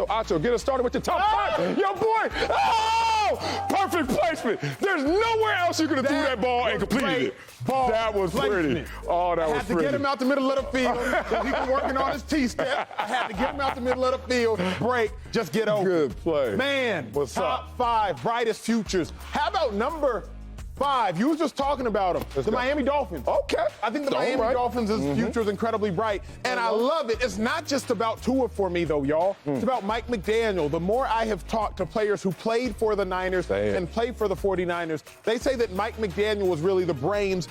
Acho, get us started with your top five. Yo, boy. Oh! Perfect placement. There's nowhere else you could have threw that ball and completed it. That was pretty. Oh, that was pretty. I had to get him out the middle of the field because he's been working on his T-step. I had to get him out the middle of the field. Break. Just get over. Good play. Man, what's top five brightest futures. How about number 5? You was just talking about them. The Miami Dolphins. Okay. I think the Miami Dolphins' future is incredibly bright, and I love it. It's not just about Tua for me, though, y'all. It's about Mike McDaniel. The more I have talked to players who played for the Niners and played for the 49ers, they say that Mike McDaniel was really the brains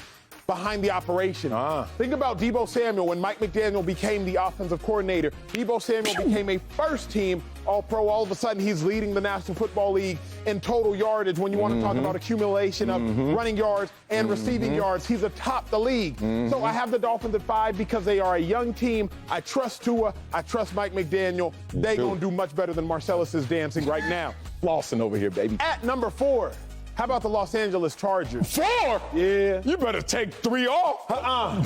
behind the operation. Think about Deebo Samuel when Mike McDaniel became the offensive coordinator. Deebo Samuel became a first-team All-Pro. All of a sudden, he's leading the National Football League in total yardage. When you want to talk about accumulation of running yards and receiving yards, he's atop the league. So I have the Dolphins at 5 because they are a young team. I trust Tua. I trust Mike McDaniel. They're going to do much better than Marcellus is dancing right now. Flossing over here, baby. At number 4, how about the Los Angeles Chargers? 4? Yeah. You better take 3 off.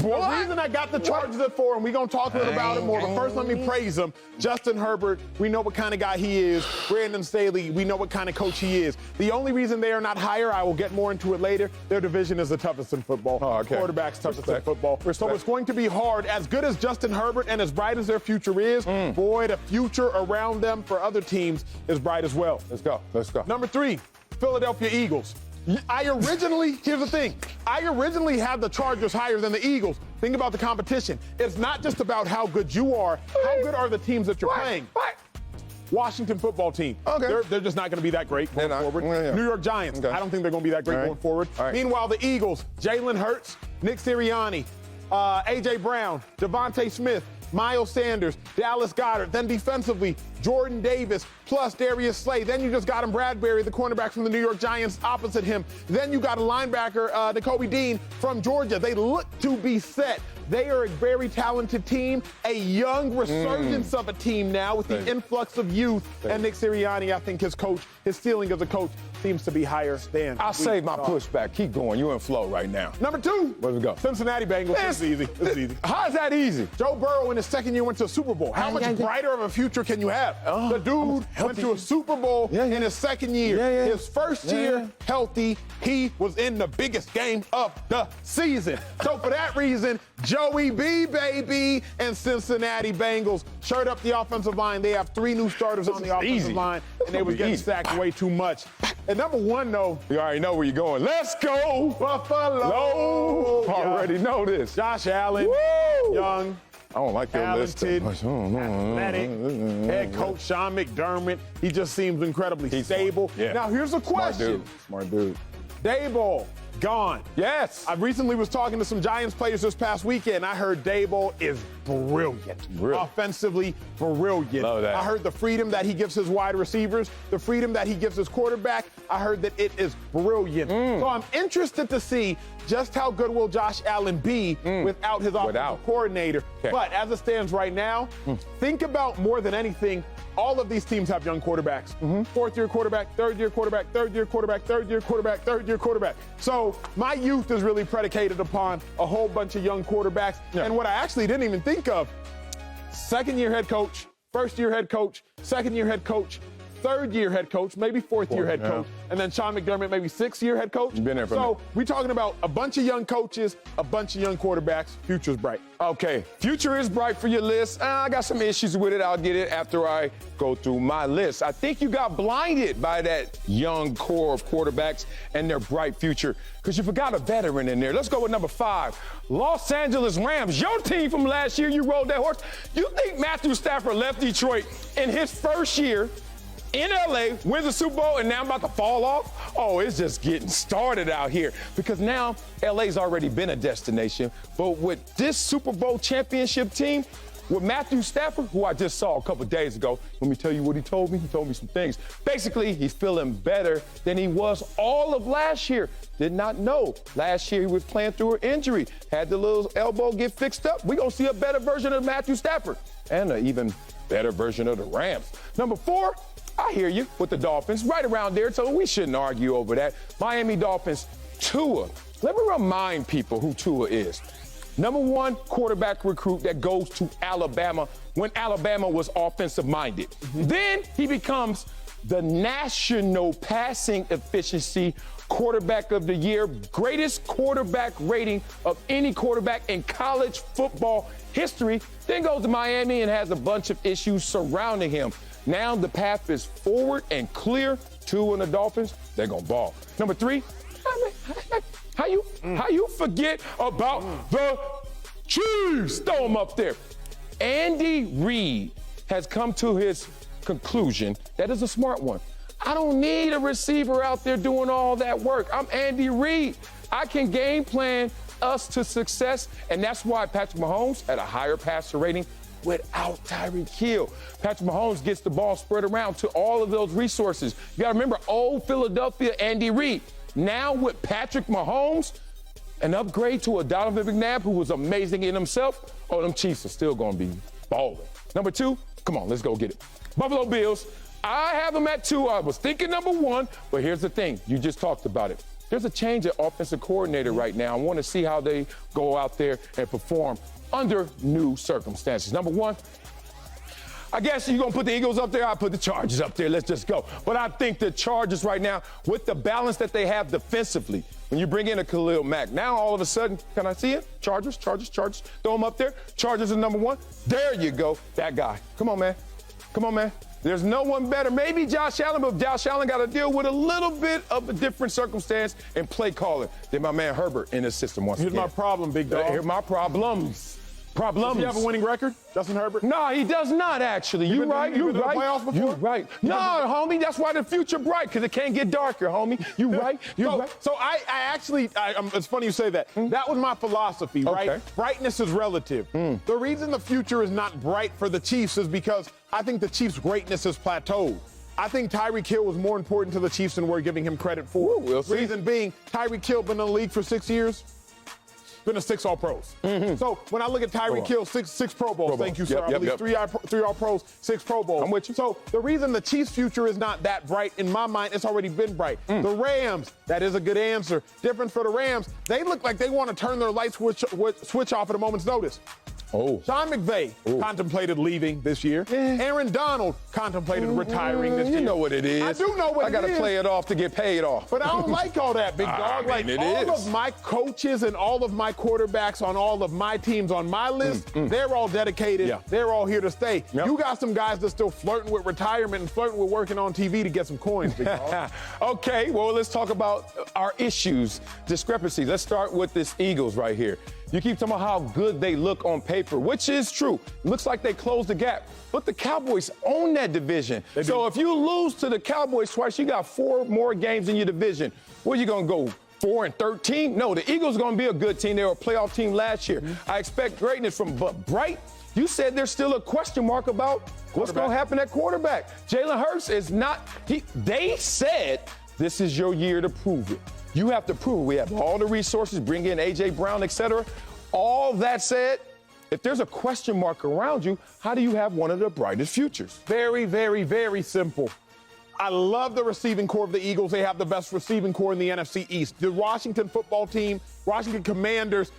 The reason I got the Chargers at 4, and we're going to talk a little about it more, but first let me praise them. Justin Herbert, we know what kind of guy he is. Brandon Staley, we know what kind of coach he is. The only reason they are not higher, I will get more into it later, their division is the toughest in football. Quarterback's toughest in football. So it's going to be hard. As good as Justin Herbert and as bright as their future is, boy, the future around them for other teams is bright as well. Let's go. Let's go. Number 3, Philadelphia Eagles. Here's the thing. I originally had the Chargers higher than the Eagles. Think about the competition. It's not just about how good you are. How good are the teams that you're playing? Washington football team. They're just not going to be that great going forward. New York Giants. I don't think they're going to be that great going forward. Meanwhile, the Eagles, Jalen Hurts, Nick Sirianni, A.J. Brown, Devontae Smith, Miles Sanders, Dallas Goedert. Then defensively, Jordan Davis plus Darius Slay. Then you just got him Bradbury, the cornerback from the New York Giants, opposite him. Then you got a linebacker, Nakobe Dean from Georgia. They look to be set. They are a very talented team, a young resurgence of a team now with the influx of youth. And Nick Sirianni, I think his ceiling as a coach seems to be higher than. I'll save my pushback. Keep going. You're in flow right now. Number 2. Where we go? Cincinnati Bengals. It's easy. It's easy. How is that easy? Joe Burrow in his second year went to a Super Bowl. How much brighter of a future can you have? The dude went to a Super Bowl in his second year. His first year healthy, he was in the biggest game of the season. So for that reason, Joey B, baby, and Cincinnati Bengals shirt up the offensive line. They have 3 new starters on the offensive line, and they were getting sacked way too much. And number 1, though. You already know where you're going. Let's go. Buffalo. Already know this. Josh Allen, young. I don't like your list that much. Athletic, head coach Sean McDermott. He just seems incredibly stable. Now, here's a question. Smart dude. Daboll, gone. Yes. I recently was talking to some Giants players this past weekend. I heard Daboll is brilliant. Offensively, brilliant. Love that. I heard the freedom that he gives his wide receivers, the freedom that he gives his quarterback. I heard that it is brilliant. So I'm interested to see just how good will Josh Allen be without his offensive coordinator. But as it stands right now, think about more than anything, all of these teams have young quarterbacks. 4th-year quarterback, 3rd-year quarterback, 3rd-year quarterback, 3rd-year quarterback, 3rd-year quarterback. So my youth is really predicated upon a whole bunch of young quarterbacks. And what I actually didn't even think of, 2nd-year head coach, 1st-year head coach, 2nd-year head coach, 3rd-year head coach, maybe 4th-year head coach, and then Sean McDermott, maybe 6th-year head coach. You've been there for So we're talking about a bunch of young coaches, a bunch of young quarterbacks. Future's bright. Okay, future is bright for your list. I got some issues with it. I'll get it after I go through my list. I think you got blinded by that young core of quarterbacks and their bright future because you forgot a veteran in there. Let's go with number 5, Los Angeles Rams. Your team from last year, you rode that horse. You think Matthew Stafford left Detroit in his first year in LA, wins the Super Bowl, and now I'm about to fall off? Oh, it's just getting started out here because now LA's already been a destination. But with this Super Bowl championship team, with Matthew Stafford, who I just saw a couple days ago, let me tell you what he told me. He told me some things. Basically, he's feeling better than he was all of last year. Did not know. Last year, he was playing through an injury, had the little elbow get fixed up. We're going to see a better version of Matthew Stafford and an even better version of the Rams. Number 4, I hear you with the Dolphins, right around there, so we shouldn't argue over that. Miami Dolphins, Tua. Let me remind people who Tua is. Number 1 quarterback recruit that goes to Alabama when Alabama was offensive-minded. Then he becomes the national passing efficiency quarterback of the year, greatest quarterback rating of any quarterback in college football history. Then goes to Miami and has a bunch of issues surrounding him. Now the path is forward and clear. 2 in the Dolphins, they're gonna ball. Number 3, how you forget about the Chiefs? Throw them up there. Andy Reid has come to his conclusion that is a smart one. I don't need a receiver out there doing all that work. I'm Andy Reid. I can game plan us to success, and that's why Patrick Mahomes had a higher passer rating without Tyreek Hill. Patrick Mahomes gets the ball spread around to all of those resources. You got to remember, old Philadelphia Andy Reid. Now with Patrick Mahomes, an upgrade to a Donovan McNabb, who was amazing in himself. Oh, them Chiefs are still going to be balling. Number 2, come on, let's go get it. Buffalo Bills. I have them at 2. I was thinking number 1, but here's the thing. You just talked about it. There's a change at offensive coordinator right now. I want to see how they go out there and perform under new circumstances. Number 1, I guess you're going to put the Eagles up there. I'll put the Chargers up there. Let's just go. But I think the Chargers right now, with the balance that they have defensively, when you bring in a Khalil Mack, now all of a sudden, can I see it? Chargers. Throw them up there. Chargers are number 1. There you go. That guy. Come on, man. There's no one better. Maybe Josh Allen, but Josh Allen got to deal with a little bit of a different circumstance in play calling than my man Herbert in his system once again. Here's my problem, big dog. Here's my problems. Does he have a winning record, Justin Herbert? No, he does not, actually. You're right. You're right. No, homie, that's why the future bright, because it can't get darker, homie. You're right. So I actually, it's funny you say that. That was my philosophy, right? Okay. Brightness is relative. The reason the future is not bright for the Chiefs is because I think the Chiefs' greatness has plateaued. I think Tyreek Hill was more important to the Chiefs than we're giving him credit for. We'll see. Reason being, Tyreek Hill been in the league for 6 years. Been a 6 All-Pros. So when I look at Tyreek Hill, six Pro Bowls. Thank you, sir. I believe 3 All-Pros, 6 Pro Bowls. I'm with you. So the reason the Chiefs' future is not that bright, in my mind, it's already been bright. The Rams, that is a good answer. Different for the Rams. They look like they want to turn their light switch off at a moment's notice. Sean McVay contemplated leaving this year. Aaron Donald contemplated retiring this year. You know what it is. I do know what it is. I got to play it off to get paid off. But I don't like all that, big dog. All of my coaches and all of my quarterbacks on all of my teams on my list, they're all dedicated. Yeah. They're all here to stay. Yep. You got some guys that's still flirting with retirement and flirting with working on TV to get some coins, big dog. Okay, well, let's talk about our issues, discrepancies. Let's start with this Eagles right here. You keep talking about how good they look on paper, which is true. Looks like they closed the gap. But the Cowboys own that division. So if you lose to the Cowboys twice, you got 4 more games in your division. Where you going to go? 4-13? No, the Eagles are going to be a good team. They were a playoff team last year. I expect greatness from, but Bright, you said there's still a question mark about what's going to happen at quarterback. Jalen Hurts is not, they said this is your year to prove it. You have to prove it. We have all the resources, bring in A.J. Brown, et cetera. All that said, if there's a question mark around you, how do you have one of the brightest futures? Very, very, very simple. I love the receiving core of the Eagles. They have the best receiving core in the NFC East. The Washington football team, Washington Commanders,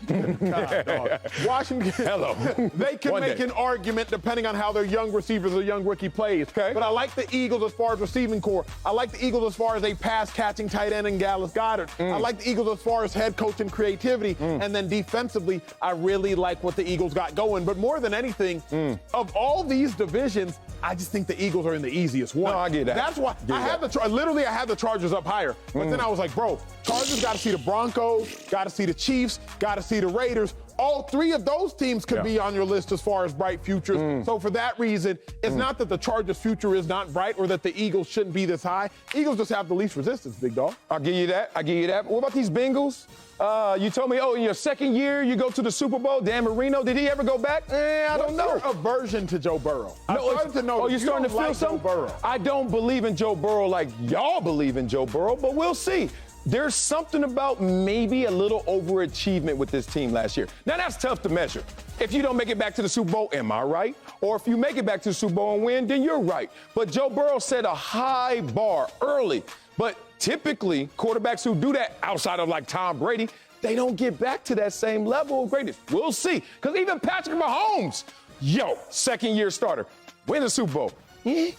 Washington, they can make an argument depending on how their young receivers or young rookie plays. Okay. But I like the Eagles as far as receiving core. I like the Eagles as far as a pass-catching tight end in Dallas Goedert. I like the Eagles as far as head coach and creativity. And then defensively, I really like what the Eagles got going. But more than anything, of all these divisions, I just think the Eagles are in the easiest one. No, I get that. That's why I had the Chargers up higher. But then I was like, bro, Chargers got to see the Broncos, got to see the Chiefs, got to see the Raiders. All 3 of those teams could be on your list as far as bright futures. So for that reason, it's not that the Chargers' future is not bright or that the Eagles shouldn't be this high. Eagles just have the least resistance, big dog. I'll give you that. What about these Bengals? You told me, in your second year, you go to the Super Bowl. Dan Marino, did he ever go back? I don't know. What's your aversion to Joe Burrow? You're starting to feel something? Joe Burrow. I don't believe in Joe Burrow like y'all believe in Joe Burrow, but we'll see. There's something about maybe a little overachievement with this team last year. Now, that's tough to measure. If you don't make it back to the Super Bowl, am I right? Or if you make it back to the Super Bowl and win, then you're right. But Joe Burrow set a high bar early. But typically, quarterbacks who do that outside of like Tom Brady, they don't get back to that same level of greatness. We'll see. Because even Patrick Mahomes yo, second-year starter, win the Super Bowl. Yeah.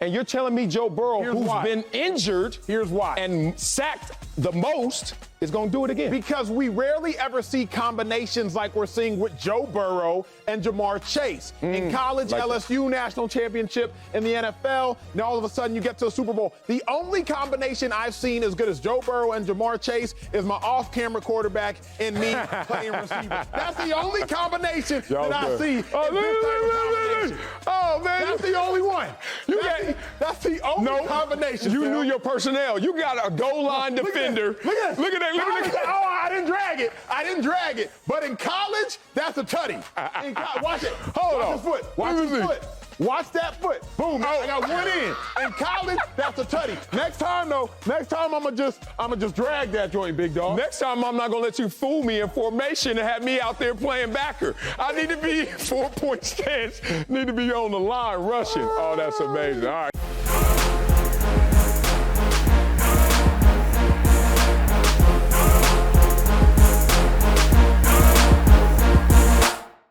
And you're telling me Joe Burrow, who's been injured and sacked the most, is going to do it again? Because we rarely ever see combinations like we're seeing with Joe Burrow and Jamar Chase. In college, like LSU national championship, in the NFL, now all of a sudden you get to a Super Bowl. The only combination I've seen as good as Joe Burrow and Jamar Chase is my off-camera quarterback and me playing receiver. That's the only combination that I see. Oh, man. That's the only one. That's the only combination. You knew your personnel. You got a goal line defender. Look at that. Oh, I didn't drag it. But in college, that's a tutty. Watch it. Watch his foot. Watch his foot. Watch that foot. Boom. I got one in. In college, that's a tutty. Next time I'ma just drag that joint, big dog. Next time I'm not gonna let you fool me in formation and have me out there playing backer. I need to be 4-point stance, need to be on the line rushing. Oh, that's amazing. All right.